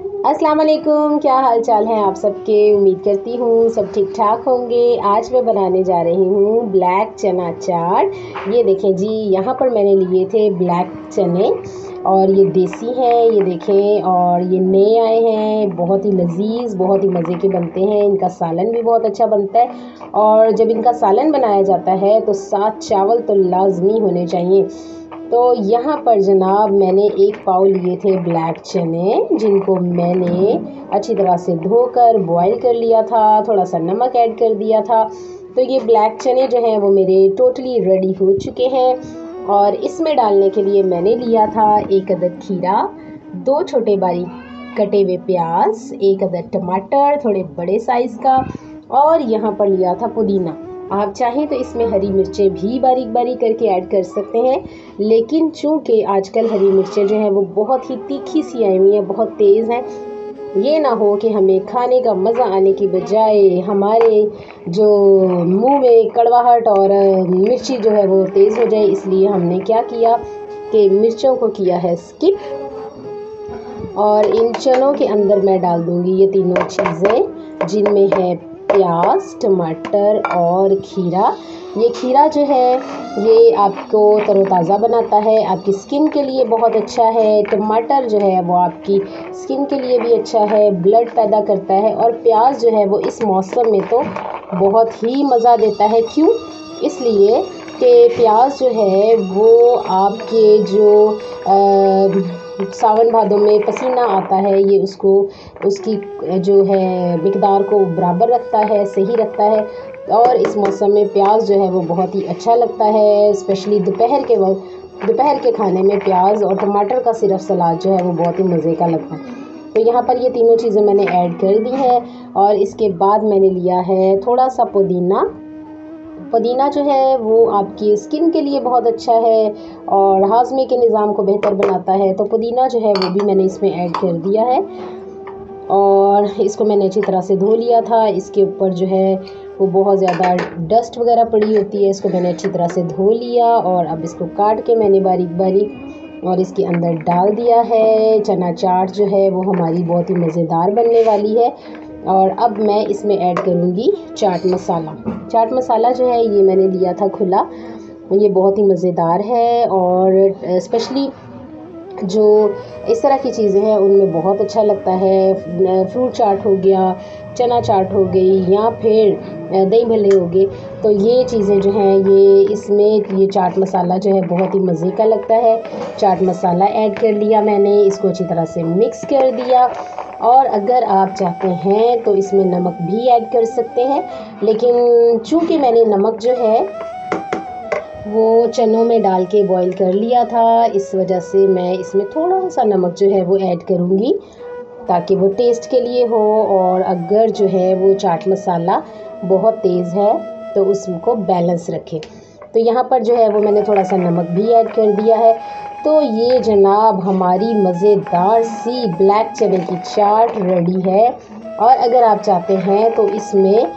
अस्सलाम वालेकुम, क्या हाल चाल है आप सबके। उम्मीद करती हूँ सब ठीक ठाक होंगे। आज मैं बनाने जा रही हूँ ब्लैक चना चाट। ये देखें जी, यहाँ पर मैंने लिए थे ब्लैक चने और ये देसी हैं, ये देखें। और ये नए आए हैं, बहुत ही लजीज, बहुत ही मज़े के बनते हैं। इनका सालन भी बहुत अच्छा बनता है और जब इनका सालन बनाया जाता है तो साथ चावल तो लाजमी होने चाहिए। तो यहाँ पर जनाब मैंने 1 पाव लिए थे ब्लैक चने, जिनको मैंने अच्छी तरह से धोकर बॉईल कर लिया था, थोड़ा सा नमक ऐड कर दिया था। तो ये ब्लैक चने जो हैं वो मेरे टोटली रेडी हो चुके हैं। और इसमें डालने के लिए मैंने लिया था 1 अदद खीरा, 2 छोटे बारीक कटे हुए प्याज, 1 अदद टमाटर थोड़े बड़े साइज़ का, और यहाँ पर लिया था पुदीना। आप चाहें तो इसमें हरी मिर्चें भी बारीक बारीक करके ऐड कर सकते हैं, लेकिन चूंकि आजकल हरी मिर्चें जो हैं वो बहुत ही तीखी सी आई हुई हैं, बहुत तेज़ हैं। ये ना हो कि हमें खाने का मज़ा आने की बजाय हमारे जो मुंह में कड़वाहट और मिर्ची जो है वो तेज़ हो जाए। इसलिए हमने क्या किया कि मिर्चों को किया है स्किप। और इन चनों के अंदर मैं डाल दूँगी ये तीनों चीज़ें, जिनमें है प्याज, टमाटर और खीरा। ये खीरा जो है ये आपको तरोताज़ा बनाता है, आपकी स्किन के लिए बहुत अच्छा है। टमाटर जो है वो आपकी स्किन के लिए भी अच्छा है, ब्लड पैदा करता है। और प्याज जो है वो इस मौसम में तो बहुत ही मज़ा देता है। क्यों? इसलिए कि प्याज जो है वो आपके जो सावन भादों में पसीना आता है, ये उसको उसकी जो है मिकदार को बराबर रखता है, सही रखता है। और इस मौसम में प्याज जो है वो बहुत ही अच्छा लगता है, स्पेशली दोपहर के वक्त, दोपहर के खाने में प्याज और टमाटर का सिर्फ सलाद जो है वो बहुत ही मज़े का लगता है। तो यहाँ पर ये तीनों चीज़ें मैंने ऐड कर दी हैं। और इसके बाद मैंने लिया है थोड़ा सा पुदीना। पुदीना जो है वो आपकी स्किन के लिए बहुत अच्छा है और हाजमे के निज़ाम को बेहतर बनाता है। तो पुदीना जो है वो भी मैंने इसमें ऐड कर दिया है और इसको मैंने अच्छी तरह से धो लिया था। इसके ऊपर जो है वो बहुत ज़्यादा डस्ट वगैरह पड़ी होती है, इसको मैंने अच्छी तरह से धो लिया और अब इसको काट के मैंने बारीक बारीक और इसके अंदर डाल दिया है। चना चाट जो है वो हमारी बहुत ही मज़ेदार बनने वाली है। और अब मैं इसमें ऐड करूँगी चाट मसाला। चाट मसाला जो है ये मैंने लिया था खुला, ये बहुत ही मज़ेदार है और स्पेशली जो इस तरह की चीज़ें हैं उनमें बहुत अच्छा लगता है। फ्रूट चाट हो गया, चना चाट हो गई, या फिर दही भल्ले हो गए। तो ये चीज़ें जो हैं ये इसमें ये चाट मसाला जो है बहुत ही मज़े का लगता है। चाट मसाला ऐड कर लिया मैंने, इसको अच्छी तरह से मिक्स कर दिया। और अगर आप चाहते हैं तो इसमें नमक भी ऐड कर सकते हैं, लेकिन चूँकि मैंने नमक जो है वो चनों में डाल के बॉईल कर लिया था, इस वजह से मैं इसमें थोड़ा सा नमक जो है वो ऐड करूँगी ताकि वो टेस्ट के लिए हो। और अगर जो है वो चाट मसाला बहुत तेज़ है तो उसको बैलेंस रखें। तो यहाँ पर जो है वो मैंने थोड़ा सा नमक भी ऐड कर दिया है। तो ये जनाब हमारी मज़ेदार सी ब्लैक चने की चाट रेडी है। और अगर आप चाहते हैं तो इसमें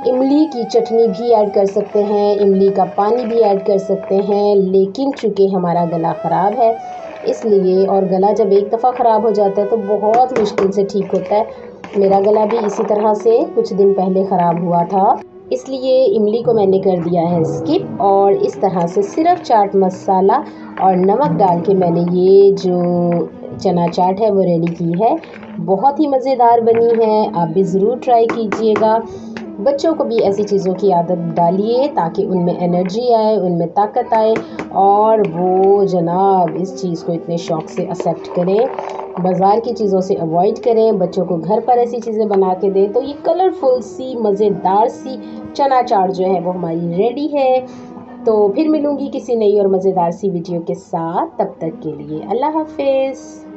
इमली की चटनी भी ऐड कर सकते हैं, इमली का पानी भी ऐड कर सकते हैं। लेकिन चूँकि हमारा गला ख़राब है इसलिए, और गला जब एक दफ़ा ख़राब हो जाता है तो बहुत मुश्किल से ठीक होता है। मेरा गला भी इसी तरह से कुछ दिन पहले ख़राब हुआ था, इसलिए इमली को मैंने कर दिया है स्किप। और इस तरह से सिर्फ चाट मसाला और नमक डाल के मैंने ये जो चना चाट है वो रेडी की है। बहुत ही मज़ेदार बनी है, आप भी ज़रूर ट्राई कीजिएगा। बच्चों को भी ऐसी चीज़ों की आदत डालिए ताकि उनमें एनर्जी आए, उनमें ताकत आए और वो जनाब इस चीज़ को इतने शौक़ से एक्सेप्ट करें। बाज़ार की चीज़ों से अवॉइड करें, बच्चों को घर पर ऐसी चीज़ें बना के दें। तो ये कलरफुल सी मज़ेदार सी चना चाट जो है वो हमारी रेडी है। तो फिर मिलूँगी किसी नई और मज़ेदार सी वीडियो के साथ, तब तक के लिए अल्लाह हाफ़िज़।